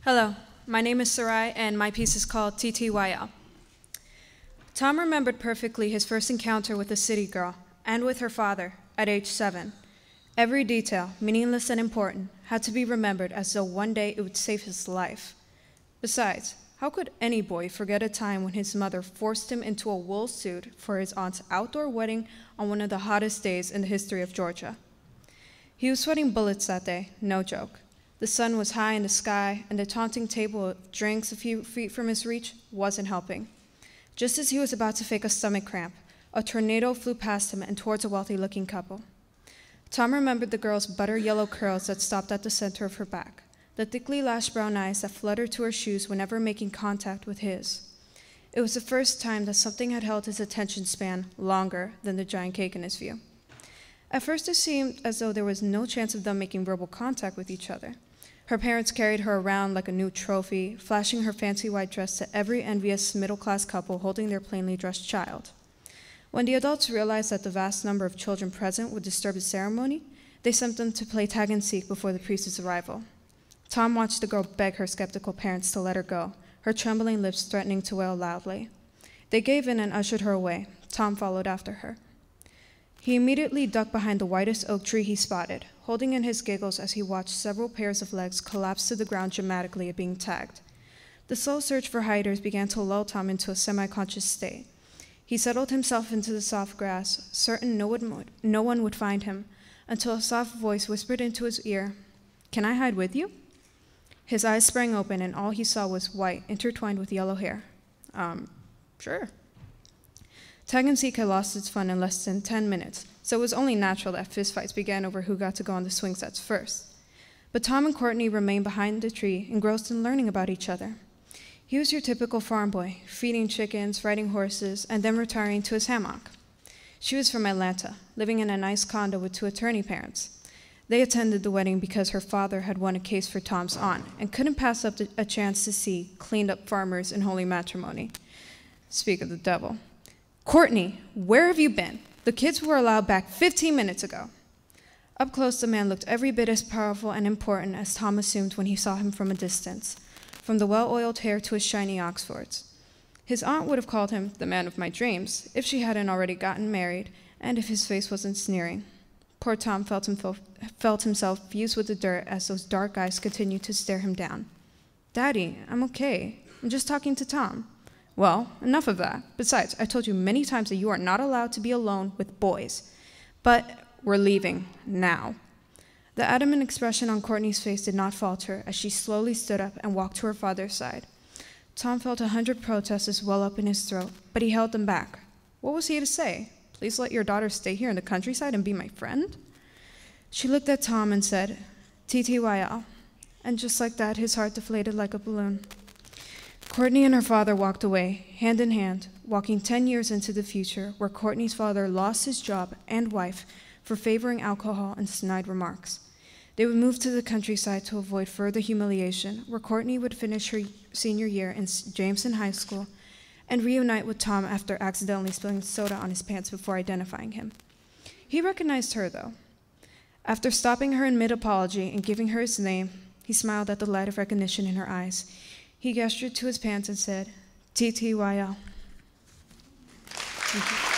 Hello, my name is Sarai, and my piece is called Ttyl. Tom remembered perfectly his first encounter with a city girl, and with her father, at age 7. Every detail, meaningless and important, had to be remembered as though one day it would save his life. Besides, how could any boy forget a time when his mother forced him into a wool suit for his aunt's outdoor wedding on one of the hottest days in the history of Georgia? He was sweating bullets that day, no joke. The sun was high in the sky, and the taunting table of drinks a few feet from his reach wasn't helping. Just as he was about to fake a stomach cramp, a tornado flew past him and towards a wealthy-looking couple. Tom remembered the girl's butter-yellow curls that stopped at the center of her back, the thickly lashed brown eyes that fluttered to her shoes whenever making contact with his. It was the first time that something had held his attention span longer than the giant cake in his view. At first it seemed as though there was no chance of them making verbal contact with each other. Her parents carried her around like a new trophy, flashing her fancy white dress to every envious middle-class couple holding their plainly dressed child. When the adults realized that the vast number of children present would disturb the ceremony, they sent them to play tag and seek before the priest's arrival. Tom watched the girl beg her skeptical parents to let her go, her trembling lips threatening to wail loudly. They gave in and ushered her away. Tom followed after her. He immediately ducked behind the whitest oak tree he spotted, holding in his giggles as he watched several pairs of legs collapse to the ground dramatically at being tagged. The slow search for hiders began to lull Tom into a semi-conscious state. He settled himself into the soft grass, certain no one would find him, until a soft voice whispered into his ear, "Can I hide with you?" His eyes sprang open, and all he saw was white, intertwined with yellow hair. Sure. Tag and seek had lost its fun in less than 10 minutes, so it was only natural that fistfights began over who got to go on the swing sets first. But Tom and Courtney remained behind the tree, engrossed in learning about each other. He was your typical farm boy, feeding chickens, riding horses, and then retiring to his hammock. She was from Atlanta, living in a nice condo with 2 attorney parents. They attended the wedding because her father had won a case for Tom's aunt and couldn't pass up a chance to see cleaned-up farmers in holy matrimony. Speak of the devil. "Courtney, where have you been? The kids were allowed back 15 minutes ago." Up close, the man looked every bit as powerful and important as Tom assumed when he saw him from a distance, from the well-oiled hair to his shiny Oxfords. His aunt would have called him the man of my dreams if she hadn't already gotten married and if his face wasn't sneering. Poor Tom felt himself fuse with the dirt as those dark eyes continued to stare him down. "Daddy, I'm okay. I'm just talking to Tom." "Well, enough of that. Besides, I told you many times that you are not allowed to be alone with boys. But we're leaving now." The adamant expression on Courtney's face did not falter as she slowly stood up and walked to her father's side. Tom felt 100 protests well up in his throat, but he held them back. What was he to say? "Please let your daughter stay here in the countryside and be my friend?" She looked at Tom and said, "Ttyl," and just like that, his heart deflated like a balloon. Courtney and her father walked away, hand in hand, walking 10 years into the future, where Courtney's father lost his job and wife for favoring alcohol and snide remarks. They would move to the countryside to avoid further humiliation, where Courtney would finish her senior year in Jameson High School and reunite with Tom after accidentally spilling soda on his pants before identifying him. He recognized her, though. After stopping her in mid-apology and giving her his name, he smiled at the light of recognition in her eyes. He gestured to his pants and said, "Ttyl." Thank you.